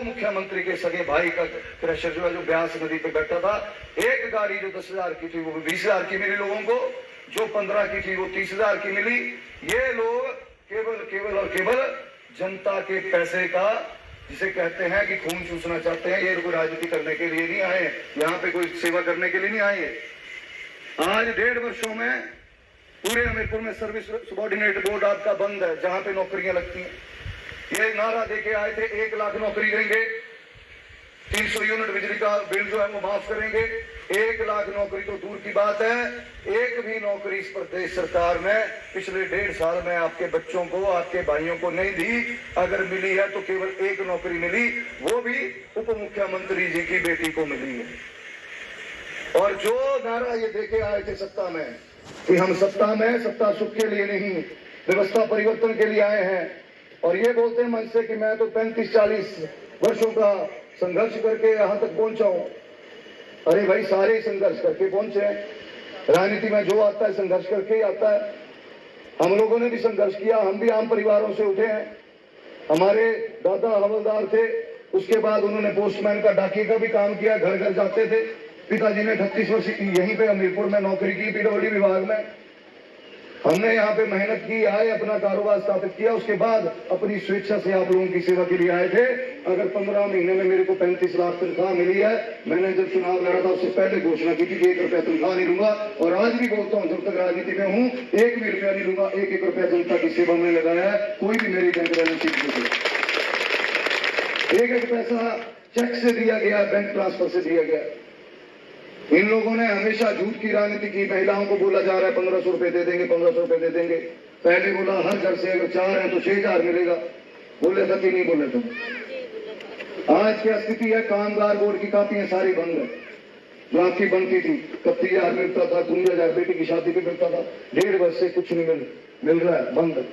मुख्यमंत्री के सगे भाई का क्रशर जो है, जो ब्यास नदी पे बैठा था, एक गाड़ी जो 10,000 की थी वो 20,000 की मिली लोगों को, जो 15 की थी वो 30,000 की मिली। ये लोग केवल और केवल जनता के पैसे का, जिसे कहते हैं कि खून चूसना चाहते हैं। ये कोई राजनीति करने के लिए नहीं आए, यहाँ पे कोई सेवा करने के लिए नहीं आए। आज 1.5 वर्षों में पूरे हमीरपुर में सर्विस सबॉर्डिनेट बोर्ड आपका बंद है, जहां पे नौकरियां लगती हैं। ये नारा देके आए थे 1 लाख नौकरी देंगे, 300 यूनिट बिजली का बिल जो है वो माफ करेंगे। 1 लाख नौकरी तो दूर की बात है, एक भी नौकरी इस प्रदेश सरकार ने पिछले 1.5 साल में आपके बच्चों को, आपके भाइयों को नहीं दी। अगर मिली है तो केवल 1 नौकरी मिली, वो भी उप मुख्यमंत्री जी की बेटी को मिली है। और जो नारा ये देके आए थे सत्ता में कि हम सत्ता में सत्ता सुख के लिए नहीं, व्यवस्था परिवर्तन के लिए आए हैं, और ये बोलते हैं मन से कि मैं तो 35-40 वर्षों का संघर्ष करके यहां तक पहुंचा हूं। अरे भाई, सारे संघर्ष करके पहुंचे हैं। राजनीति में जो आता है संघर्ष करके ही आता है। हम लोगों ने भी संघर्ष किया, हम भी आम परिवारों से उठे हैं। हमारे दादा हवलदार थे, उसके बाद उन्होंने पोस्टमैन का, डाकिए का भी काम किया, घर घर जाते थे। पिताजी ने 38 वर्ष यहीं पे हमीरपुर में नौकरी की, पीडब्ल्यूडी विभाग में। हमने यहाँ पे मेहनत की, आए, अपना कारोबार स्थापित किया, उसके बाद अपनी स्वेच्छा से आप लोगों की सेवा के लिए आए थे। अगर 15 महीने में मेरे को 35 लाख तनख्वाह मिली है, मैंने जब चुनाव लड़ा था उससे पहले घोषणा की थी कि 1 रुपया तनख्वाह नहीं लूंगा, और आज भी बोलता हूँ जब तक राजनीति में हूँ 1 भी रुपया नहीं लूंगा। 1-1 रुपया जनता की सेवा में लगाया है, कोई भी मेरी बैंक बैलेंस शीट नहीं। 1-1 पैसा चेक से दिया गया, बैंक ट्रांसफर से दिया गया। इन लोगों ने हमेशा झूठ की राजनीति की। महिलाओं को बोला जा रहा है 1500 रुपए दे देंगे, 1500 रुपए दे देंगे। पहले बोला हर घर से अगर 4 हैं तो 6,000 मिलेगा। बोले था कि नहीं बोले थे? आज क्या स्थिति है? कामगार बोर्ड की कापियां सारी बंद है। जो आपकी बनती थी 31,000 मिलता था, 52,000 बेटी की शादी पे मिलता था। 1.5 वर्ष से कुछ नहीं मिल रहा है, बंद।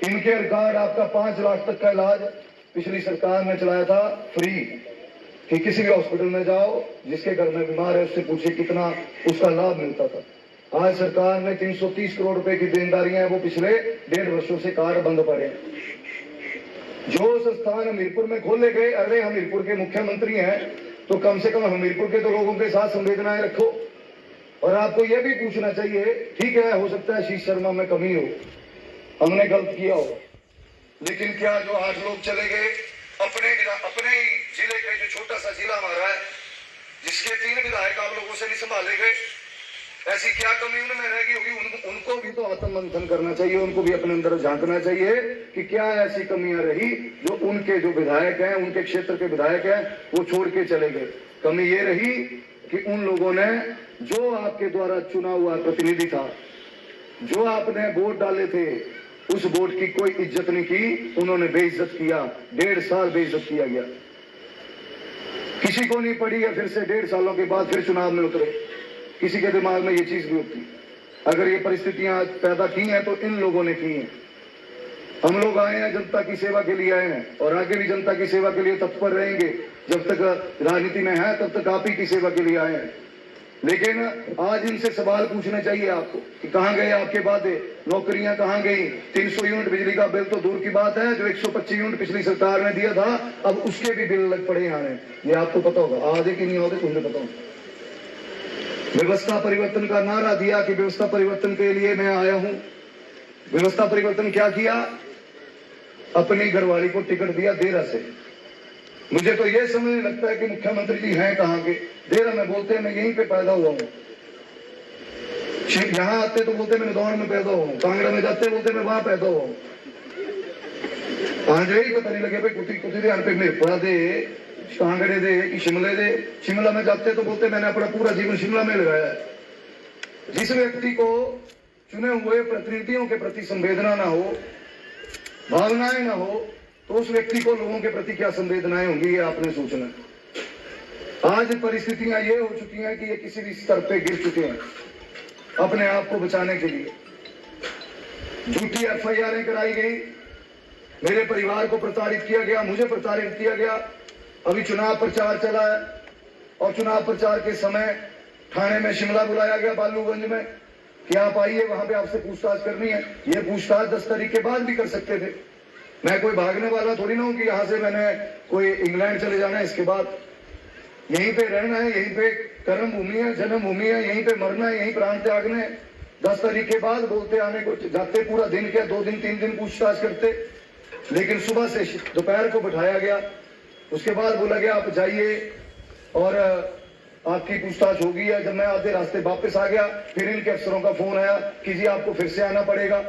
इनके कार्ड आपका 5 लाख तक का इलाज पिछली सरकार ने चलाया था फ्री, कि किसी भी हॉस्पिटल में जाओ, जिसके घर में बीमार है उससे पूछे कितना उसका लाभ मिलता था। आज सरकार ने 330 करोड़ रुपए की देनदारियां हैं, वो पिछले 1.5 वर्षों से कार्ड बंद पड़े। जो संस्थान हमीरपुर में खोले गए, अरे हमीरपुर के मुख्यमंत्री हैं तो कम से कम हमीरपुर के तो लोगों के साथ संवेदनाएं रखो। और आपको यह भी पूछना चाहिए, ठीक है हो सकता है शीश शर्मा में कमी हो, हमने गलत किया हो, लेकिन क्या जो 8 लोग चले गए अपने ही जिले का, जो छोटा सा जिला हमारा है, जिसके 3 विधायक आप लोगों से नहीं संभाले गए, ऐसी क्या कमी उनमें रहेगी होगी? उनको भी तो आत्ममंथन करना चाहिए, उनको भी अपने अंदर झांकना चाहिए कि क्या ऐसी कमियां रही जो उनके जो विधायक हैं, उनके क्षेत्र के विधायक हैं, वो छोड़ के चले गए। कमी ये रही कि उन लोगों ने जो आपके द्वारा चुना हुआ प्रतिनिधि था, जो आपने वोट डाले थे, उस वोट की कोई इज्जत नहीं की, उन्होंने बेइज्जत किया। 1.5 साल बेइज्जत किया गया, किसी को नहीं पड़ी है। फिर से 1.5 सालों के बाद फिर चुनाव में उतरे, किसी के दिमाग में ये चीज भी होती। अगर ये परिस्थितियां पैदा की हैं तो इन लोगों ने की हैं। हम लोग आए हैं, जनता की सेवा के लिए आए हैं, और आगे भी जनता की सेवा के लिए तत्पर रहेंगे। जब तक राजनीति में है तब तक आप ही की सेवा के लिए आए हैं। लेकिन आज इनसे सवाल पूछने चाहिए आपको कि कहां गए आपके वादे, नौकरियां कहां गई? 300 यूनिट बिजली का बिल तो दूर की बात है, जो 125 यूनिट पिछली सरकार ने दिया था, अब उसके भी बिल लग पड़े यहाँ। ये आपको पता होगा, आधे की नहीं होगा, तुम्हें पता होगा। व्यवस्था परिवर्तन का नारा दिया कि व्यवस्था परिवर्तन के लिए मैं आया हूं। व्यवस्था परिवर्तन क्या किया? अपनी घरवाली को टिकट दिया देरा से। मुझे तो यह समझने लगता है कि मुख्यमंत्री जी हैं कहां के? देरा में बोलते हैं मैं यहीं पे पैदा हुआ हूं, यहां आते तो बोलते मैं दौड़ में पैदा हुआ हूं, कांगड़ा में जाते बोलते मैं वहां पैदा हुआ हूं। आज ही पता नहीं लगे भाई कुछ ध्यान पे मेरे पड़ा दे कांगड़े दे कि शिमले दे। शिमला में जाते तो बोलते मैंने अपना पूरा जीवन शिमला में लगाया है। जिस व्यक्ति को चुने हुए प्रतिनिधियों के प्रति संवेदना ना हो, भावनाएं ना हो, तो उस व्यक्ति को लोगों के प्रति क्या संवेदनाएं होंगी, ये आपने सोचना। आज परिस्थितियां ये हो चुकी हैं कि ये किसी भी स्तर पे गिर चुके हैं अपने आप को बचाने के लिए। झूठी FIR कराई गई, मेरे परिवार को प्रताड़ित किया गया, मुझे प्रताड़ित किया गया। अभी चुनाव प्रचार चला है और चुनाव प्रचार के समय थाने में शिमला बुलाया गया, बालूगंज में, कि आप आइए, वहां पे आपसे पूछताछ करनी है। ये पूछताछ 10 तारीख के बाद भी कर सकते थे, मैं कोई भागने वाला थोड़ी ना हूं कि यहाँ से मैंने कोई इंग्लैंड चले जाना है, इसके बाद यहीं पे रहना है, यहीं पे कर्म भूमि है, जन्म भूमि है, यहीं पे मरना है, यहीं प्राण त्यागने। 10 तारीख के बाद बोलते आने को जाते पूरा दिन क्या 2 दिन 3 दिन पूछताछ करते, लेकिन सुबह से दोपहर को बिठाया गया। उसके बाद बोला गया आप जाइए और आपकी पूछताछ होगी है। जब मैं आधे रास्ते वापस आ गया, फिर इनके अफसरों का फोन आया कि जी आपको फिर से आना पड़ेगा।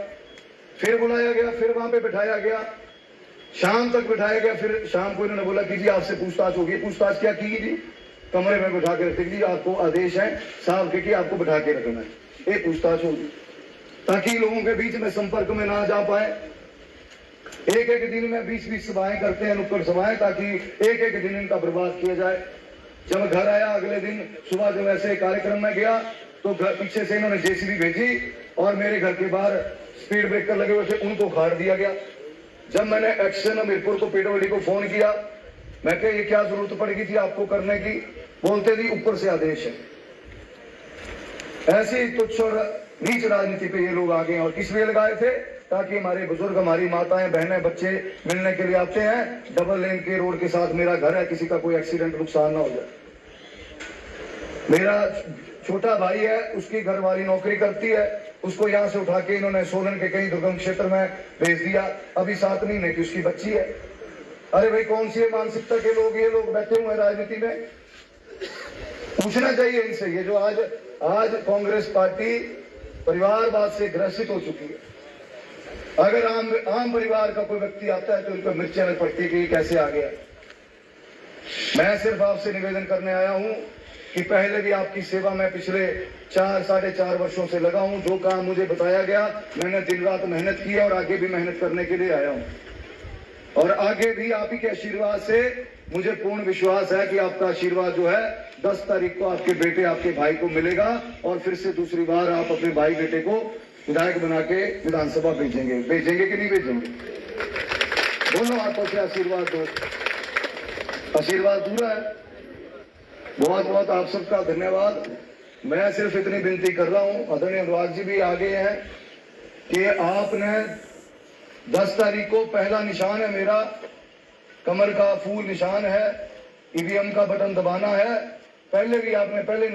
फिर बुलाया गया, फिर वहां पे बिठाया गया, शाम तक बिठाया गया। फिर शाम को इन्होंने बोला कि जी आपसे पूछताछ होगी। पूछताछ क्या की जी? कमरे में बिठा के रखते जी आपको आदेश है साहब के कि आपको बिठा के रखना है, ये पूछताछ होगी, ताकि लोगों के बीच में संपर्क में ना जा पाए। एक एक दिन में 20-20 सभाएं करते हैं, नुक्कड़ सभाएं, ताकि एक एक दिन इनका बर्बाद किया जाए। जब घर आया अगले दिन सुबह जब ऐसे कार्यक्रम में गया तो घर पीछे से इन्होंने जेसीबी भेजी और मेरे घर के बाहर स्पीड ब्रेकर लगे हुए थे, उनको उखाड़ दिया गया। जब मैंने एक्शन हमीरपुर को पीडब्ल्यूडी को फोन किया, मैं कहा ये क्या जरूरत पड़ गई थी आपको करने की? बोलते थी ऊपर से आदेश है। ऐसी तुच्छ और नीच राजनीति पे ये लोग आ गए। और किस लिए लगाए थे? ताकि हमारे बुजुर्ग, हमारी माताएं, बहनें, बच्चे मिलने के लिए आते हैं। डबल लेन के रोड के साथ मेरा घर है, किसी का कोई एक्सीडेंट नुकसान ना हो जाए। मेरा छोटा भाई है, उसकी घरवाली नौकरी करती है, उसको यहाँ से उठा के इन्होंने सोलन के कहीं दुर्गम क्षेत्र में भेज दिया। अभी 7 महीने की उसकी बच्ची है। अरे भाई कौन सी मानसिकता के लोग ये लोग बैठे हुए हैं राजनीति में? पूछना चाहिए इनसे। ये जो आज कांग्रेस पार्टी परिवारवाद से ग्रसित हो चुकी है। अगर आम परिवार का कोई व्यक्ति आता है तो उनको मिर्चें में पड़ती है कि कैसे आ गया। मैं सिर्फ आपसे निवेदन करने आया हूं कि पहले भी आपकी सेवा में पिछले 4-4.5 वर्षों से लगा हूं। जो काम मुझे बताया गया मैंने दिन रात मेहनत की है और आगे भी मेहनत करने के लिए आया हूं। और आगे भी आप ही के आशीर्वाद से मुझे पूर्ण विश्वास है कि आपका आशीर्वाद जो है 10 तारीख को आपके बेटे, आपके भाई को मिलेगा और फिर से दूसरी बार आप अपने भाई बेटे को विधायक बना के विधानसभा भेजेंगे कि नहीं भेजेंगे? दोनों हाथों से आशीर्वाद दो। आशीर्वाद दूर है। बहुत बहुत आप सबका धन्यवाद। मैं सिर्फ इतनी विनती कर रहा हूं, आदरणीय अनुराग जी भी आगे हैं, कि आपने 10 तारीख को पहला निशान है मेरा, कमल का फूल निशान है, ईवीएम का बटन दबाना है। पहले भी आपने पहले